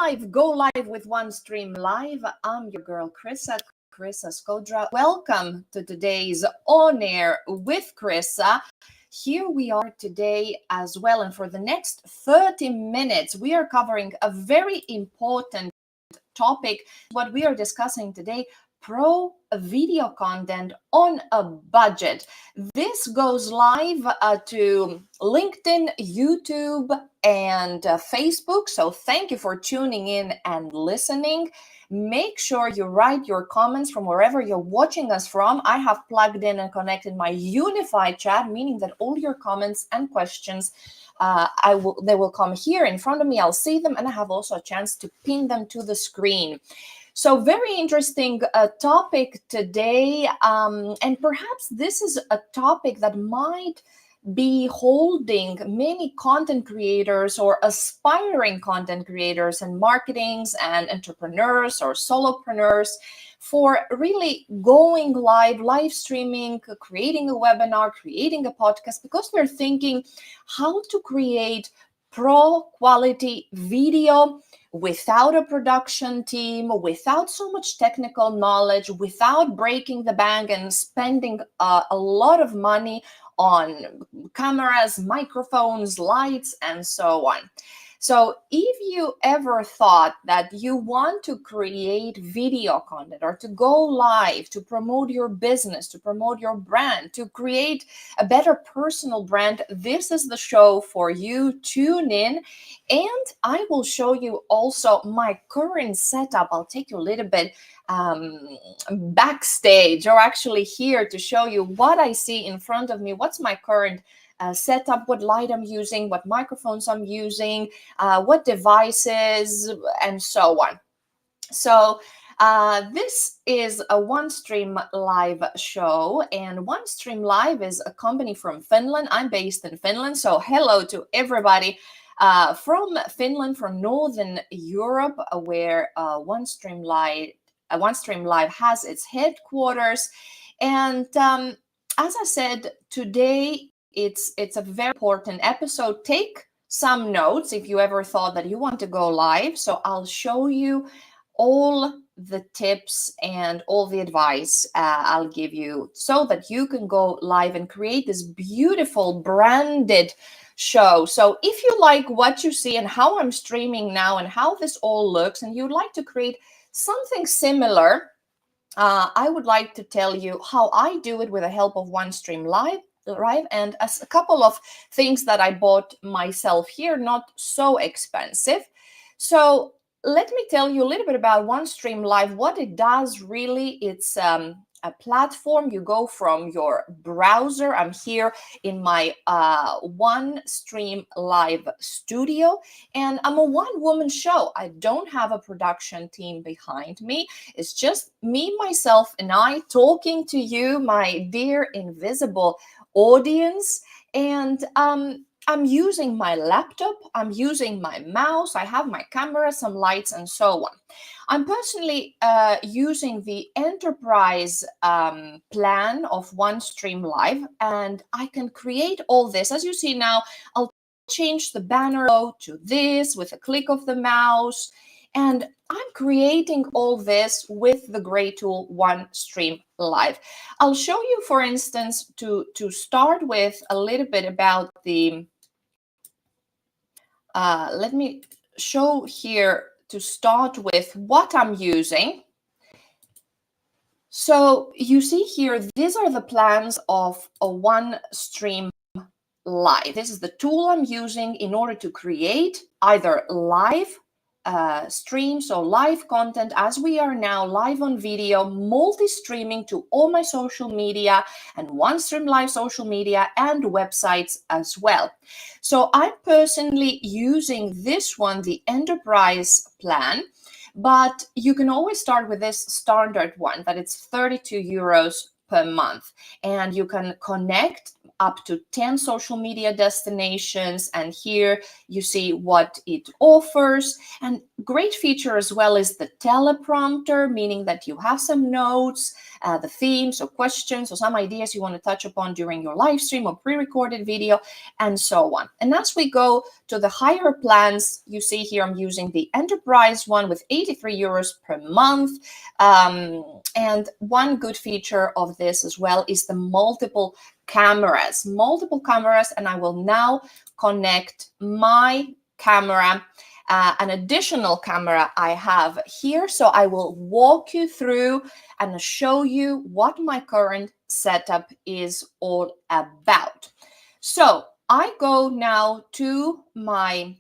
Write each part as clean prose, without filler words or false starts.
live, go live with OneStream Live. I'm your girl, Chryssa Skodra. Welcome to today's On Air with Chryssa. Here we are today as well. And for the next 30 minutes, we are covering a very important topic. What we are discussing today, pro video content on a budget. This goes live to LinkedIn, YouTube, and Facebook. So thank you for tuning in and listening. Make sure you write your comments from wherever you're watching us from. I have plugged in and connected my unified chat, meaning that all your comments and questions they will come here in front of me. I'll see them, and I have also a chance to pin them to the screen. So very interesting topic today, and perhaps this is a topic that might be holding many content creators or aspiring content creators and marketings and entrepreneurs or solopreneurs for really going live streaming, creating a webinar, creating a podcast, because they're thinking how to create pro quality video without a production team, without so much technical knowledge, without breaking the bank and spending a lot of money on cameras, microphones, lights, and so on. So if you ever thought that you want to create video content or to go live, to promote your business, to promote your brand, to create a better personal brand, this is the show for you. Tune in, and I will show you also my current setup. I'll take you a little bit backstage, or actually here, to show you what I see in front of me. What's my current setup, what light I'm using, what microphones I'm using, what devices, and so on. So this is a OneStream Live show, and OneStream Live is a company from Finland. I'm based in Finland, so hello to everybody from Finland, from Northern Europe, where OneStream Live has its headquarters. And as I said, today it's a very important episode. Take some notes if you ever thought that you want to go live. So I'll show you all the tips and all the advice I'll give you so that you can go live and create this beautiful branded show. So if you like what you see and how I'm streaming now and how this all looks, and you'd like to create something similar, I would like to tell you how I do it with the help of OneStream Live, and as a couple of things that I bought myself here, not so expensive. So let me tell you a little bit about OneStream Live. What it does really, it's a platform. You go from your browser. I'm here in my OneStream Live studio, and I'm a one-woman show. I don't have a production team behind me. It's just me, myself, and I talking to you, my dear invisible audience. And I'm using my laptop, I'm using my mouse, I have my camera, some lights, and so on. I'm personally using the enterprise plan of OneStream Live, and I can create all this. As you see now, I'll change the banner to this with a click of the mouse, and I'm creating all this with the great tool OneStream Live. I'll show you, for instance, to start with a little bit about the let me show here to start with what I'm using. So you see here, these are the plans of a OneStream Live. This is the tool I'm using in order to create either live streams or live content, as we are now live on video, multi-streaming to all my social media and OneStream Live social media and websites as well. So I'm personally using this one, the enterprise plan, but you can always start with this standard one, that it's 32 euros per month, and you can connect up to 10 social media destinations. And here you see what it offers. And great feature as well is the teleprompter, meaning that you have some notes, the themes or questions or some ideas you want to touch upon during your live stream or pre-recorded video, and so on. And as we go to the higher plans, you see here I'm using the enterprise one with 83 euros per month. And one good feature of this as well is the multiple cameras, and I will now connect my camera, an additional camera I have here. So I will walk you through and show you what my current setup is all about. So I go now to my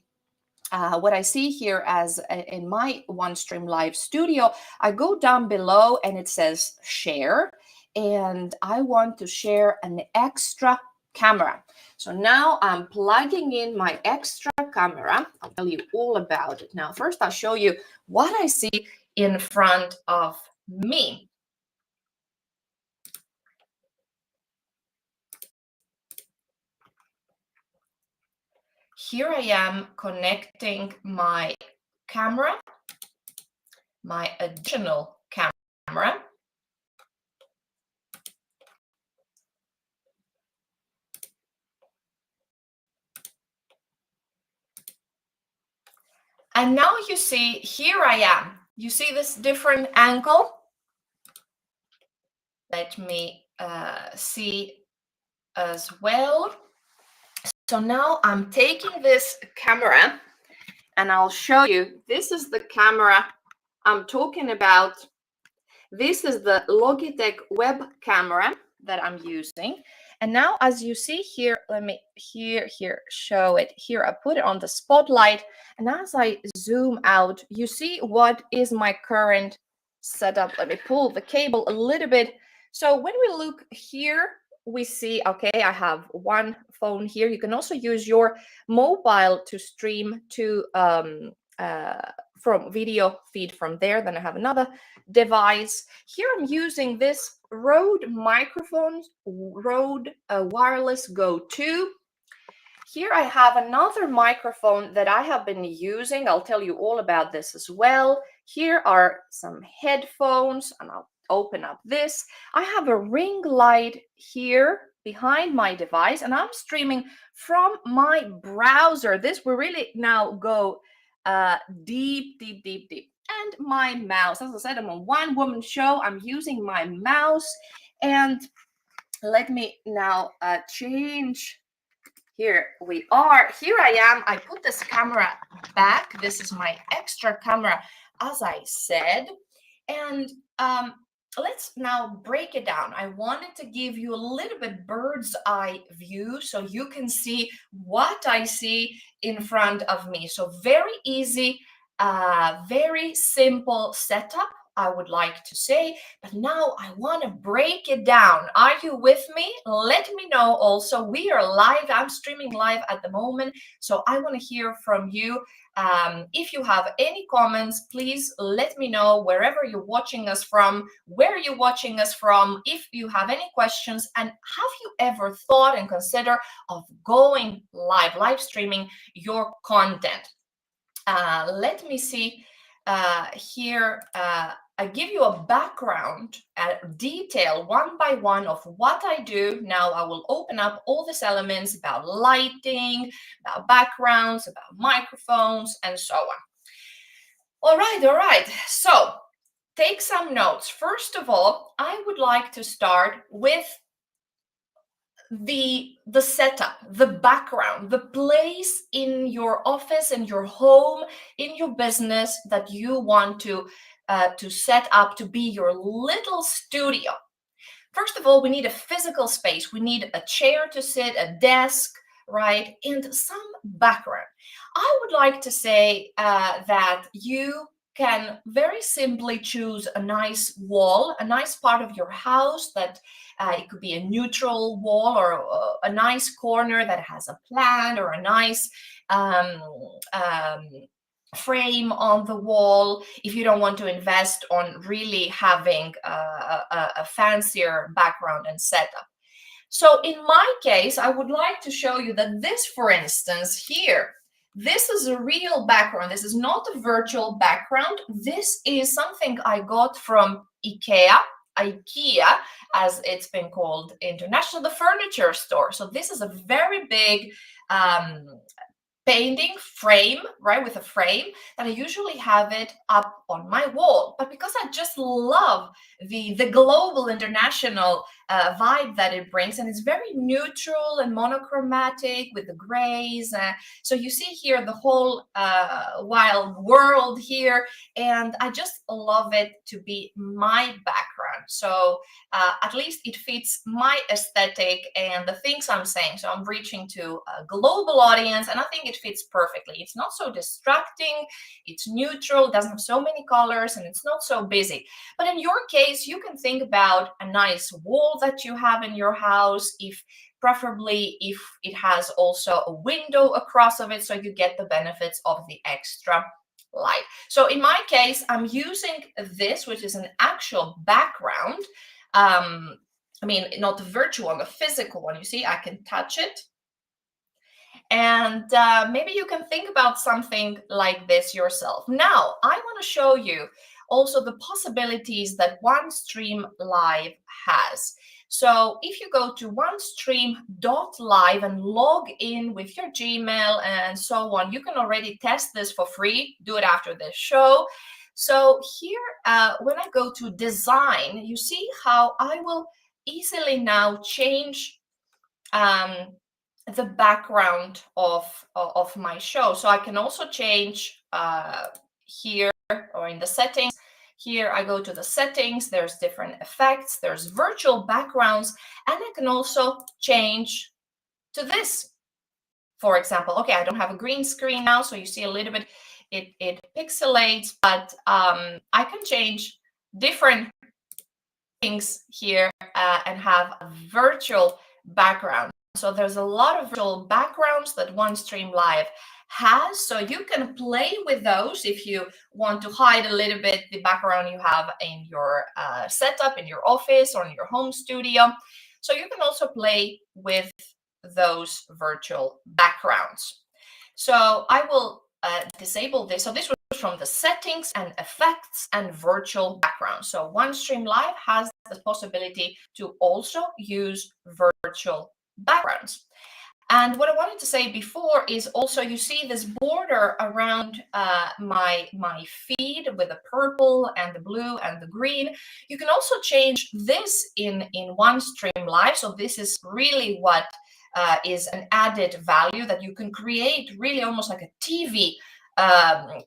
what I see here as in my OneStream Live Studio. I go down below and it says share, and I want to share an extra camera. So now I'm plugging in my extra camera. I'll tell you all about it. Now, first I'll show you what I see in front of me. Here I am connecting my camera, my additional camera. And now you see, here I am. You see this different angle? Let me see as well. So now I'm taking this camera and I'll show you. This is the camera I'm talking about. This is the Logitech web camera that I'm using. And now, as you see here, let me here show it. Here, I put it on the spotlight. And as I zoom out, you see what is my current setup. Let me pull the cable a little bit. So when we look here, we see, okay, I have one phone here. You can also use your mobile to stream to from video feed from there. Then I have another device. Here I'm using this Rode microphone, Rode Wireless Go 2. Here I have another microphone that I have been using. I'll tell you all about this as well. Here are some headphones, and I'll open up this. I have a ring light here behind my device, and I'm streaming from my browser. This will really now go deep. And my mouse, as I said, I'm a one-woman show. I'm using my mouse, and let me now change. Here we are. Here I am. I put this camera back. This is my extra camera, as I said. And let's now break it down. I wanted to give you a little bit bird's eye view so you can see what I see in front of me. So very easy, very simple setup, I would like to say, but now I want to break it down. Are you with me? Let me know also. We are live. I'm streaming live at the moment, so I want to hear from you. If you have any comments, please let me know wherever you're watching us from, where you're watching us from, if you have any questions, and have you ever thought and consider of going live streaming your content? Let me see here. I give you a background, detail one by one of what I do. Now I will open up all these elements about lighting, about backgrounds, about microphones, and so on. All right. So take some notes. First of all, I would like to start with the setup, the background, the place in your office, in your home, in your business that you want to set up to be your little studio. First of all, we need a physical space. We need a chair to sit, a desk, right, and some background. I would like to say that you can very simply choose a nice wall, a nice part of your house that it could be a neutral wall or a nice corner that has a plant or a nice frame on the wall, if you don't want to invest on really having a fancier background and setup. So in my case, I would like to show you that this, for instance, here, this is a real background. This is not a virtual background. This is something I got from IKEA, as it's been called international, the furniture store. So this is a very big painting frame, right, with a frame that I usually have it up on my wall. But because I just love the global international vibe that it brings, and it's very neutral and monochromatic with the grays. So you see here the whole wild world here, and I just love it to be my background. So at least it fits my aesthetic and the things I'm saying. So I'm reaching to a global audience, and I think it fits perfectly. It's not so distracting, it's neutral, doesn't have so many colors, and it's not so busy. But in your case, you can think about a nice wall that you have in your house, preferably if it has also a window across of it, so you get the benefits of the extra light. So in my case, I'm using this, which is an actual background. I mean, not the virtual one, the physical one. You see, I can touch it. And maybe you can think about something like this yourself. Now, I want to show you also the possibilities that OneStream Live has. So if you go to onestream.live and log in with your Gmail and so on, you can already test this for free. Do it after this show. So here, when I go to design, you see how I will easily now change the background of my show. So I can also change here or in the settings. Here I go to the settings, there's different effects, there's virtual backgrounds, and I can also change to this. For example, okay, I don't have a green screen now, so you see a little bit, it pixelates, but I can change different things here and have a virtual background. So there's a lot of virtual backgrounds that OneStream Live has. So you can play with those if you want to hide a little bit the background you have in your setup, in your office or in your home studio. So you can also play with those virtual backgrounds. So I will disable this. So this was from the settings and effects and virtual background. So OneStream Live has the possibility to also use virtual backgrounds. And what I wanted to say before is also you see this border around my feed with the purple and the blue and the green. You can also change this in OneStream Live. So this is really what is an added value that you can create, really almost like a TV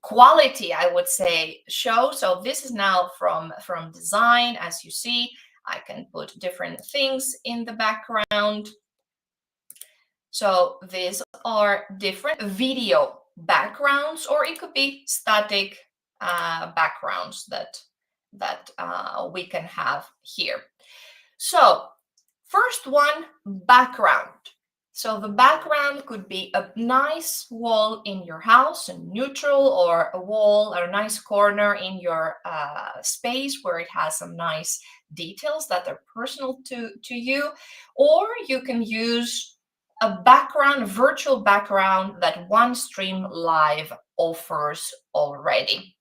quality, I would say, show. So this is now from design. As you see, I can put different things in the background. So these are different video backgrounds, or it could be static backgrounds that we can have here. So first one, background. So the background could be a nice wall in your house, a neutral, or a wall or a nice corner in your space where it has some nice details that are personal to you. Or you can use a background, virtual background that OneStream Live offers already.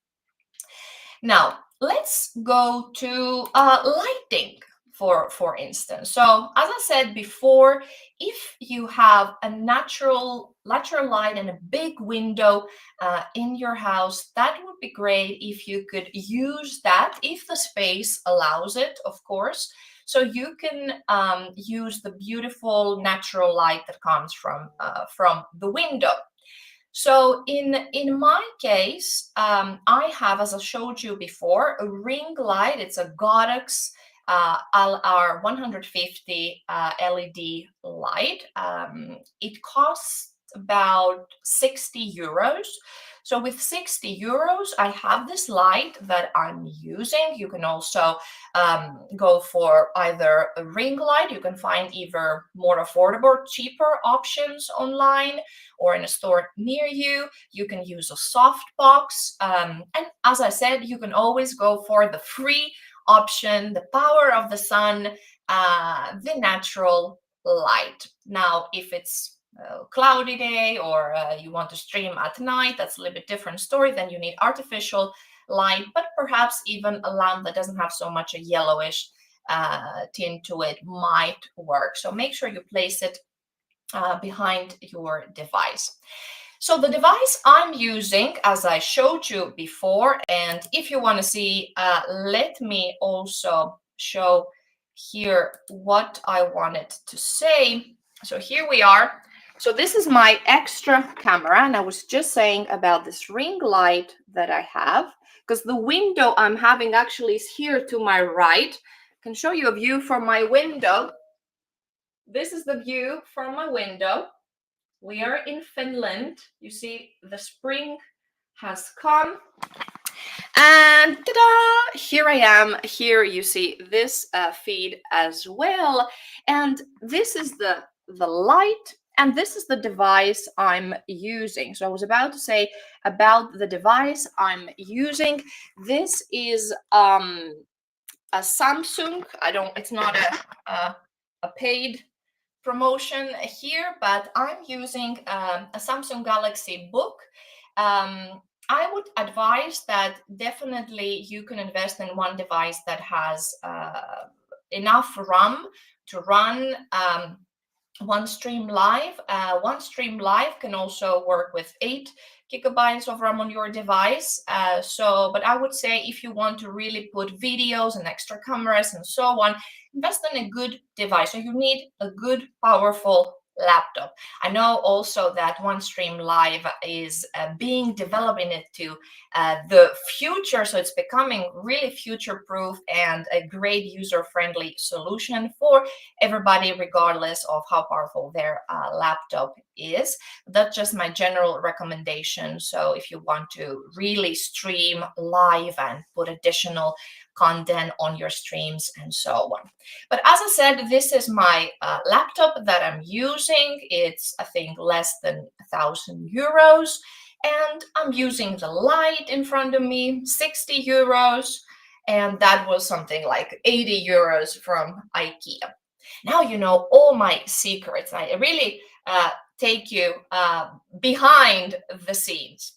Now, let's go to lighting. For instance, so as I said before, if you have a natural light and a big window in your house, that would be great if you could use that, if the space allows it, of course. So you can use the beautiful natural light that comes from the window. So in my case, I have, as I showed you before, a ring light. It's a Godox LR 150 LED light. It costs about 60 euros. So with 60 euros, I have this light that I'm using. You can also go for either a ring light. You can find either more affordable, cheaper options online or in a store near you. You can use a soft box. And as I said, you can always go for the free option, the power of the sun, the natural light. Now, if it's a cloudy day or you want to stream at night, that's a little bit different story. Then you need artificial light, but perhaps even a lamp that doesn't have so much a yellowish tint to it might work. So make sure you place it behind your device. So the device I'm using, as I showed you before, and if you want to see, let me also show here what I wanted to say. So here we are. So this is my extra camera, and I was just saying about this ring light that I have, because the window I'm having actually is here to my right. I can show you a view from my window. This is the view from my window. We are in Finland. You see the spring has come. And ta-da! Here I am. Here you see this feed as well. And this is the light, and this is the device I'm using. So I was about to say about the device I'm using. This is a Samsung. It's not a paid promotion here, but I'm using a Samsung Galaxy Book. I would advise that definitely you can invest in one device that has enough RAM to run OneStream Live. OneStream Live can also work with 8 gigabytes of RAM on your device. But I would say if you want to really put videos and extra cameras and so on, invest in a good device. So you need a good, powerful laptop. I know also that OneStream Live is being developed into the future, so it's becoming really future-proof and a great user-friendly solution for everybody, regardless of how powerful their laptop is. That's just my general recommendation. So if you want to really stream live and put additional content on your streams and so on. But as I said, this is my laptop that I'm using. It's, I think, less than 1,000 euros. And I'm using the light in front of me, 60 euros. And that was something like 80 euros from IKEA. Now you know all my secrets. I really take you behind the scenes.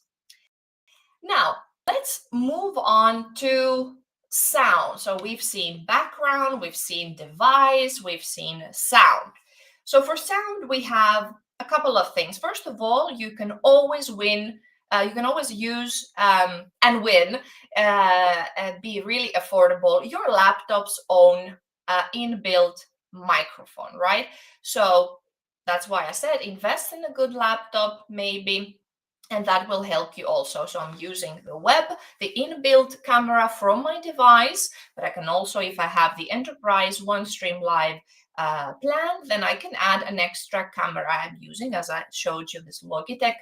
Now, let's move on to sound. So we've seen background, we've seen device, we've seen sound. So for sound, we have a couple of things. First of all, you can always win. You can always use and win, be really affordable, your laptop's own inbuilt microphone, right? So that's why I said invest in a good laptop, maybe, and that will help you also. So I'm using the web, the inbuilt camera from my device, but I can also, if I have the enterprise OneStream Live plan, then I can add an extra camera I'm using, as I showed you, this Logitech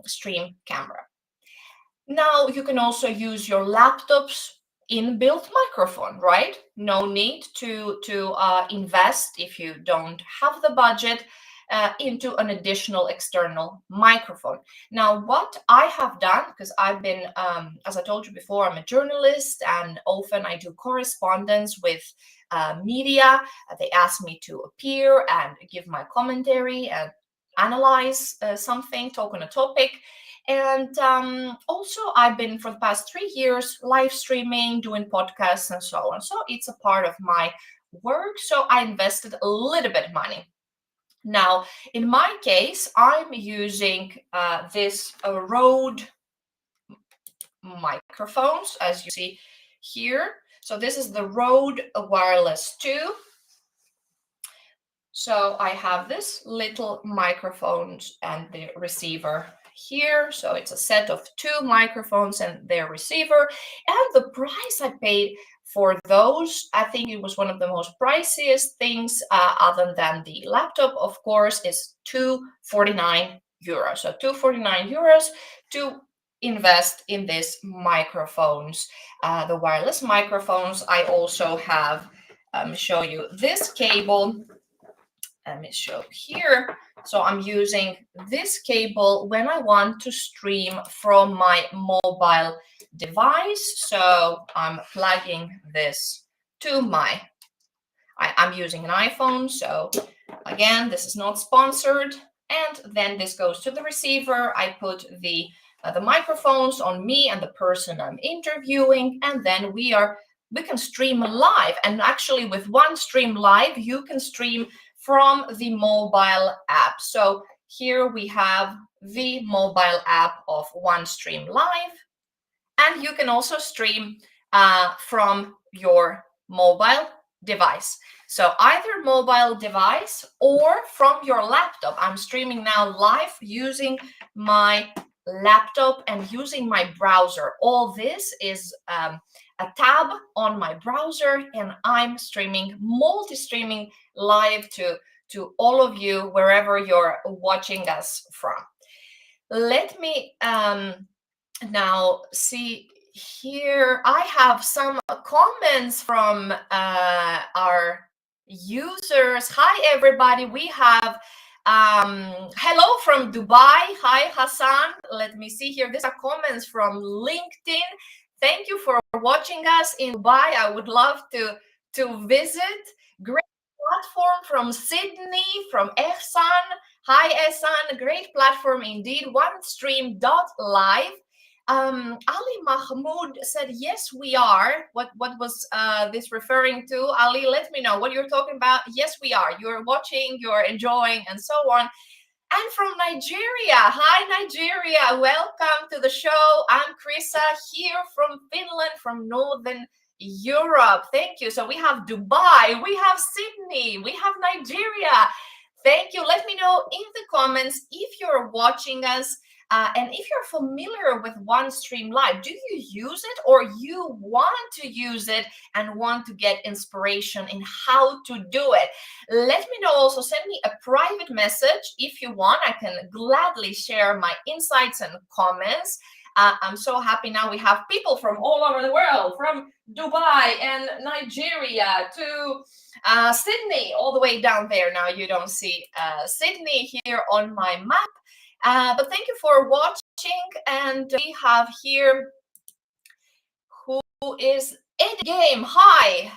stream camera. Now you can also use your laptop's inbuilt microphone, right? No need to invest, if you don't have the budget, into an additional external microphone. Now, what I have done, because I've been, as I told you before, I'm a journalist, and often I do correspondence with media. They ask me to appear and give my commentary and analyze something, talk on a topic. And also, I've been for the past 3 years live streaming, doing podcasts, and so on. So it's a part of my work. So I invested a little bit of money. Now, in my case, I'm using this Rode microphones, as you see here. So this is the Rode Wireless 2. So I have this little microphones and the receiver here. So it's a set of 2 microphones and their receiver. And the price I paid for those, I think it was one of the most priciest things other than the laptop, of course, is 249 euros. So 249 euros to invest in these microphones, the wireless microphones. I also have, show you this cable. Let me show here. So I'm using this cable when I want to stream from my mobile device. So I'm plugging this to my I'm using an iPhone, so again, this is not sponsored. And then this goes to the receiver. I put the microphones on me and the person I'm interviewing, and then we can stream live. And actually, with OneStream Live, you can stream from the mobile app. So here we have the mobile app of OneStream Live, and you can also stream from your mobile device. So either mobile device or from your laptop. I'm streaming now live using my laptop and using my browser. All this is a tab on my browser, and I'm streaming, multi-streaming live to all of you wherever you're watching us from. Let me now see here. I have some comments from our users. Hi everybody, we have hello from Dubai. Hi Hassan. Let me see here. These are comments from LinkedIn. Thank you for watching us in Dubai. I would love to visit. Great platform from Sydney, from Ehsan. Hi Ehsan, great platform indeed. OneStream.live. Ali Mahmoud said, yes, we are. What was this referring to? Ali, let me know what you're talking about. Yes, we are. You're watching, you're enjoying, and so on. And from Nigeria. Hi, Nigeria. Welcome to the show. I'm Chryssa here from Finland, from Northern Europe. Thank you. So we have Dubai, we have Sydney, we have Nigeria. Thank you. Let me know in the comments if you're watching us and if you're familiar with OneStream Live. Do you use it, or you want to use it and want to get inspiration in how to do it? Let me know. Also, send me a private message if you want. I can gladly share my insights and comments. I'm so happy now we have people from all over the world, from Dubai and Nigeria to Sydney, all the way down there. Now you don't see Sydney here on my map, but thank you for watching. And we have here, who is Edit Game. Hi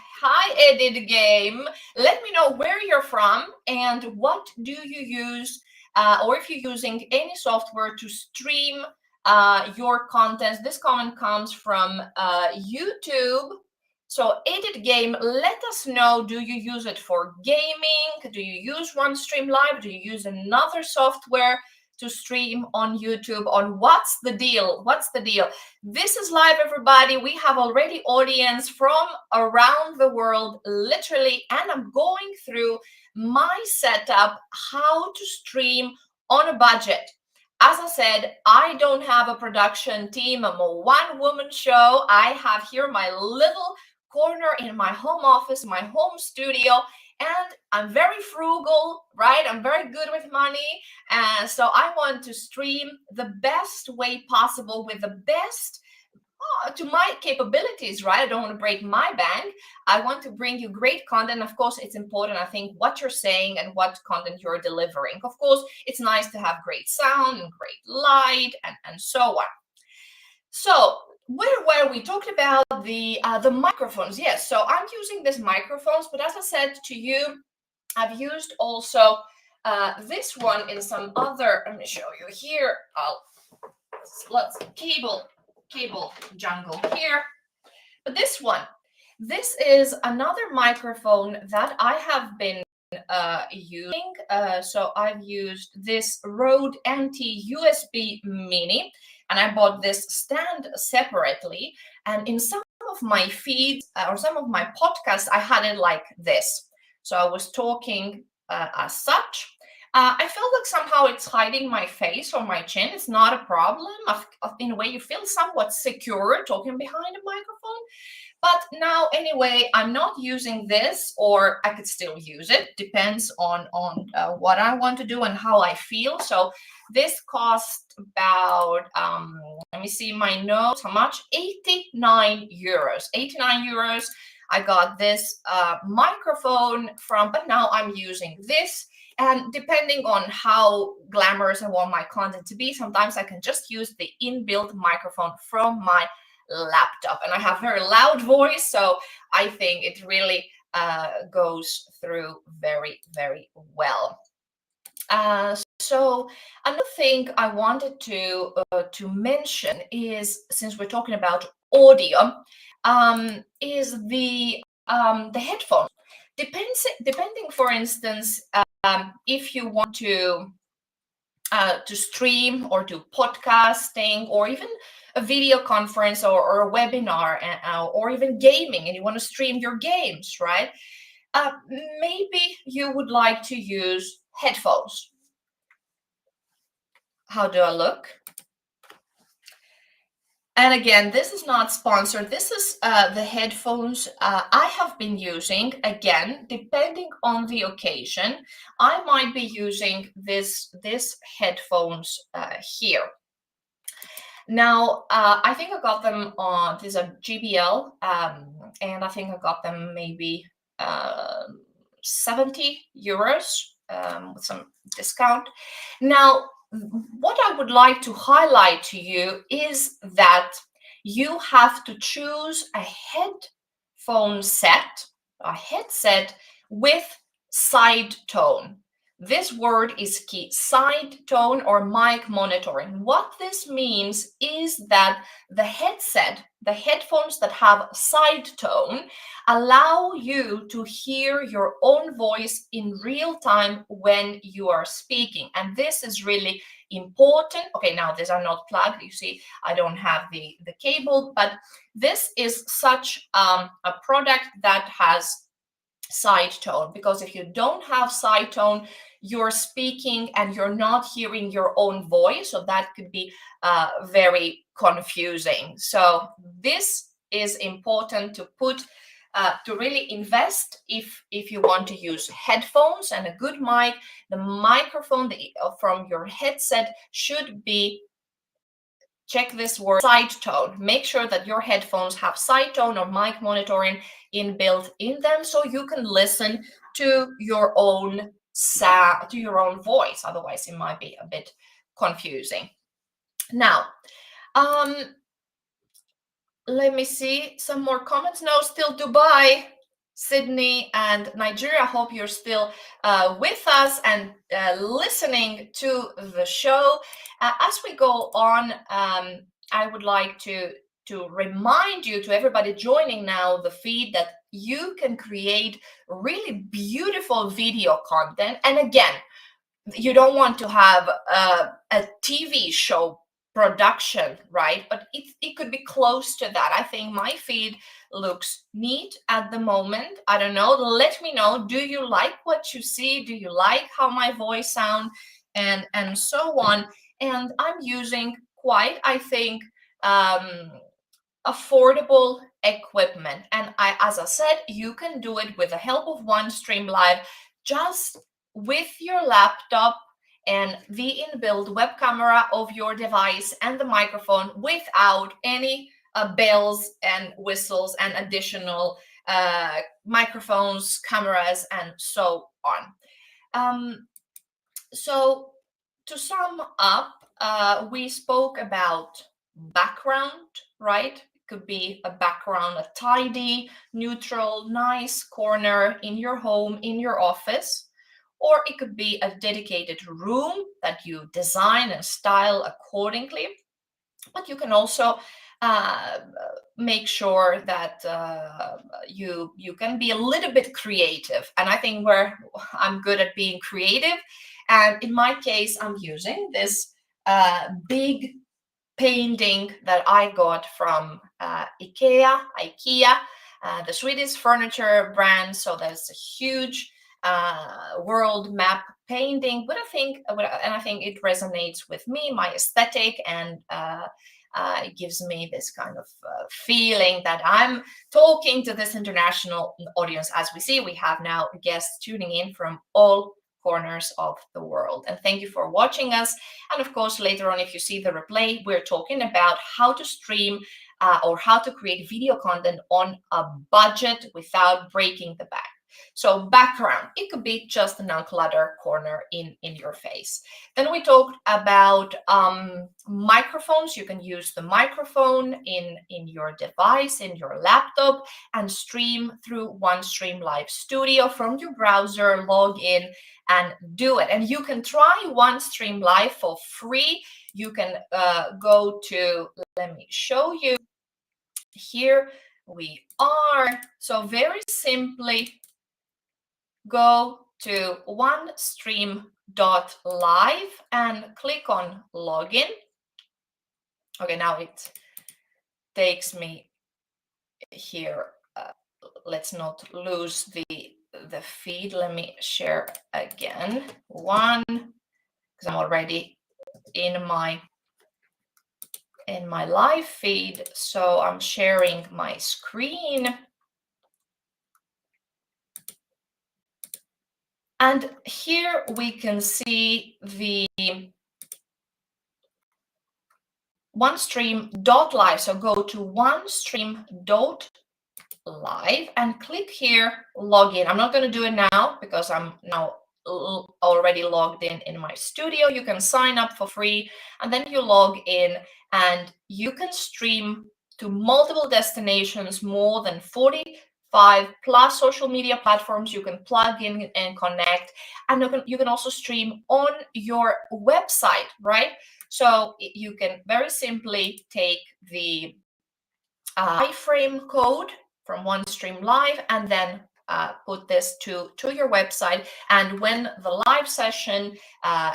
Edit Game. Let me know where you're from and what do you use, or if you're using any software to stream your content. This comment comes from YouTube. So Edit Game, let us know, do you use it for gaming? Do you use OneStream Live? Do you use another software to stream on YouTube? On what's the deal? What's the deal? This is live, everybody. We have already audience from around the world, literally, and I'm going through my setup, how to stream on a budget. As I said, I don't have a production team. I'm a one-woman show. I have here my little corner in my home office, my home studio, and I'm very frugal, right? I'm very good with money. And so I want to stream the best way possible with the best to my capabilities, right? I don't want to break my bank. I want to bring you great content. Of course, it's important, I think, what you're saying and what content you're delivering. Of course, it's nice to have great sound and great light and so on. So where were we? Talked about the microphones. Yes, so I'm using these microphones, but as I said to you, I've used also this one in some other. Let me show you here. Let's cable jungle here. But this one, this is another microphone that I have been using. So I've used this Rode NT-USB Mini, and I bought this stand separately. And in some of my feeds or some of my podcasts, I had it like this. So I was talking as such. I felt like somehow it's hiding my face or my chin. It's not a problem. In a way, you feel somewhat secure talking behind a microphone. But now, anyway, I'm not using this, or I could still use it. Depends on what I want to do and how I feel. So this cost about, let me see my notes, how much? 89 euros. 89 euros. I got this microphone from, but now I'm using this. And depending on how glamorous I want my content to be, sometimes I can just use the inbuilt microphone from my laptop. And I have very loud voice, so I think it really goes through very, very well. So another thing I wanted to mention is, since we're talking about audio, is the headphones. Depending, for instance, if you want to stream or do podcasting, or even a video conference, or a webinar, or even gaming, and you want to stream your games, right? Maybe you would like to use headphones. How do I look? And again, this is not sponsored. This is the headphones I have been using. Again, depending on the occasion, I might be using this headphones here. Now, I think I got them on, these are GBL, and I think I got them maybe 70 euros with some discount. Now, what I would like to highlight to you is that you have to choose a headphone set, a headset with side tone. This word is key: side tone or mic monitoring. What this means is that the headset, the headphones that have side tone, allow you to hear your own voice in real time when you are speaking. And this is really important. Okay, now these are not plugged. You see, I don't have the cable, but this is such a product that has side tone, because if you don't have side tone, you're speaking and you're not hearing your own voice, so that could be very confusing. So this is important to put to really invest if you want to use headphones and a good mic. The microphone from your headset should be, check this word, side tone. Make sure that your headphones have side tone or mic monitoring inbuilt in them, so you can listen to your own sound, to your own voice. Otherwise, it might be a bit confusing. Now, let me see some more comments. No, still Dubai, Sydney, and Nigeria. Hope you're still with us and listening to the show. As we go on, I would like to remind you, to everybody joining now the feed, that you can create really beautiful video content. And again, you don't want to have a TV show production, right? But it could be close to that. I think my feed looks neat at the moment. I don't know. Let me know. Do you like what you see? Do you like how my voice sounds? And so on. And I'm using quite, I think, affordable equipment. And as I said, you can do it with the help of OneStream Live, just with your laptop and the inbuilt web camera of your device and the microphone, without any bells and whistles and additional microphones, cameras, and so on. So to sum up, we spoke about background, right? It could be a background, a tidy, neutral, nice corner in your home, in your office. Or it could be a dedicated room that you design and style accordingly. But you can also make sure that you can be a little bit creative. And I think I'm good at being creative. And in my case, I'm using this big painting that I got from IKEA, the Swedish furniture brand. So there's a huge world map painting, but I think it resonates with me, my aesthetic, and it gives me this kind of feeling that I'm talking to this international audience. As we see, we have now guests tuning in from all corners of the world. And thank you for watching us. And of course, later on, if you see the replay, we're talking about how to stream or how to create video content on a budget without breaking the bank. So background, it could be just an uncluttered corner in your face. Then we talked about microphones. You can use the microphone in your device, in your laptop, and stream through OneStream Live Studio from your browser, log in and do it. And you can try OneStream Live for free. You can go to, let me show you. Here we are. So very simply, go to OneStream.live and click on login. Okay, now it takes me here. Let's not lose the feed. Let me share again. One, because I'm already in my live feed, so I'm sharing my screen. And here we can see the OneStream.live. So go to OneStream.live and click here, login. I'm not going to do it now because I'm now already logged in my studio. You can sign up for free and then you log in and you can stream to multiple destinations, more than 45 plus social media platforms. You can plug in and connect, and you can also stream on your website, right? So you can very simply take the iframe code from OneStream Live and then put this to your website. And when the live session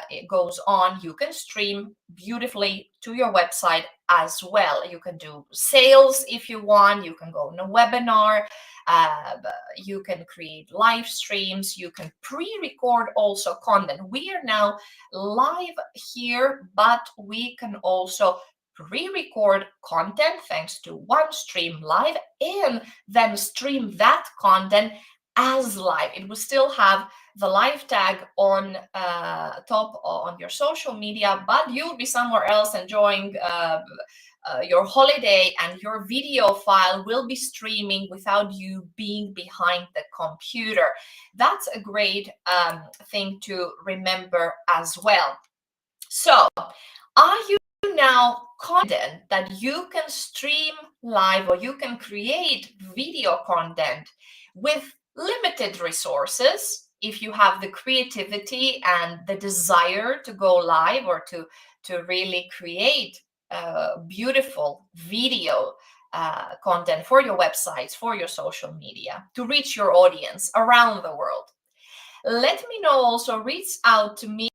it goes on, you can stream beautifully to your website as well. You can do sales if you want. You can go on a webinar. You can create live streams. You can pre-record also content. We are now live here, but we can also pre-record content thanks to OneStream Live and then stream that content as live. It will still have the live tag on top on your social media, but you'll be somewhere else enjoying your holiday, and your video file will be streaming without you being behind the computer. That's a great thing to remember as well. So are you now content that you can stream live, or you can create video content with limited resources if you have the creativity and the desire to go live, or to really create beautiful video content for your websites, for your social media, to reach your audience around the world. Let me know also, reach out to me.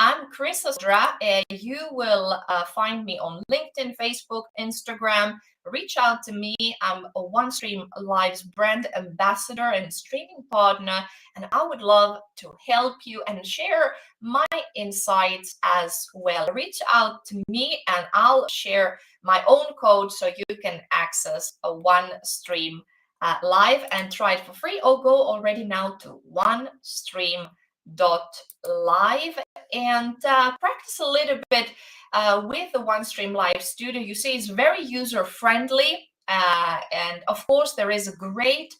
I'm Chryssa Skodra. You will find me on LinkedIn, Facebook, Instagram. Reach out to me. I'm a OneStream Live's brand ambassador and streaming partner, and I would love to help you and share my insights as well. Reach out to me and I'll share my own code so you can access a OneStream Live and try it for free, or go already now to OneStream.live and practice a little bit with the OneStream Live Studio. You see, it's very user-friendly, and of course there is a great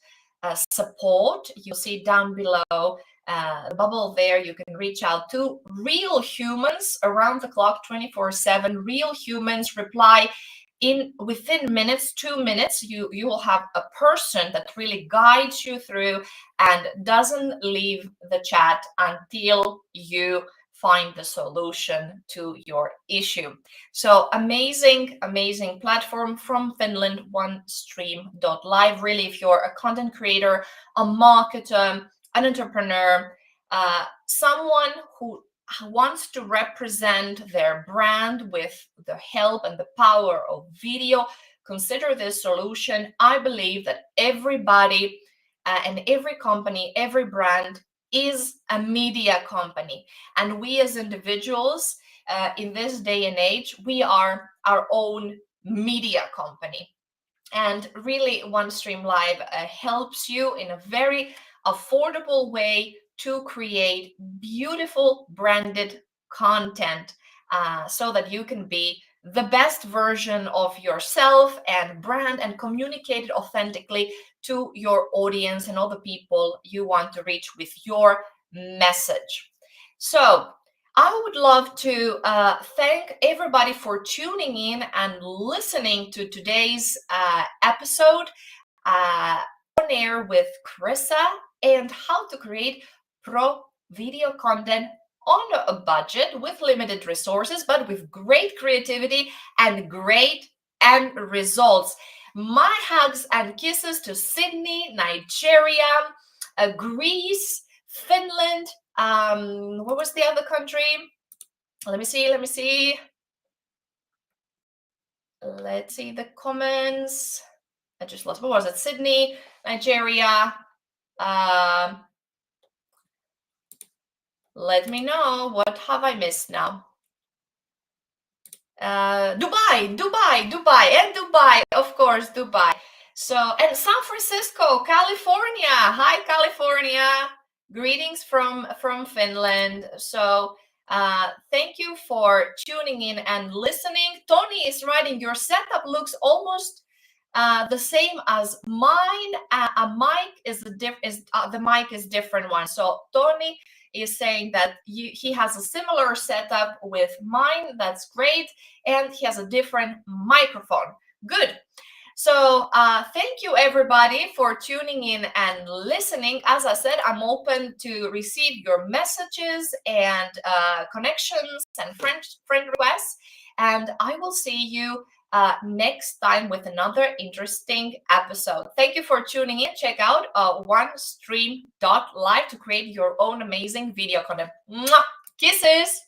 support. You'll see down below the bubble there. You can reach out to real humans around the clock, 24/7. Real humans reply within minutes, 2 minutes. You will have a person that really guides you through and doesn't leave the chat until you find the solution to your issue. So amazing platform from Finland, OneStream.live. Really, if you're a content creator, a marketer, an entrepreneur, someone who wants to represent their brand with the help and the power of video, consider this solution. I believe that everybody and every company, every brand is a media company, and we as individuals in this day and age, we are our own media company. And really, OneStream Live helps you in a very affordable way to create beautiful branded content so that you can be the best version of yourself and brand and communicate it authentically to your audience and all the people you want to reach with your message. So I would love to thank everybody for tuning in and listening to today's episode on air with Chryssa and how to create pro video content on a budget with limited resources, but with great creativity and great end results. My hugs and kisses to Sydney, Nigeria, Greece, Finland. What was the other country? Let me see. Let's see the comments. I just lost. What was it? Sydney, Nigeria. Let me know. What have I missed now? Dubai, and Dubai, of course, Dubai. So, and San Francisco, California. Hi, California. Greetings from Finland. So, thank you for tuning in and listening. Tony is writing, your setup looks almost the same as mine. The mic is different one. So Tony is saying that he has a similar setup with mine. That's great. And he has a different microphone. Good. So thank you, everybody, for tuning in and listening. As I said, I'm open to receive your messages and connections and friend requests. And I will see you next time with another interesting episode. Thank you for tuning in. Check out OneStream.live to create your own amazing video content. Mwah! Kisses!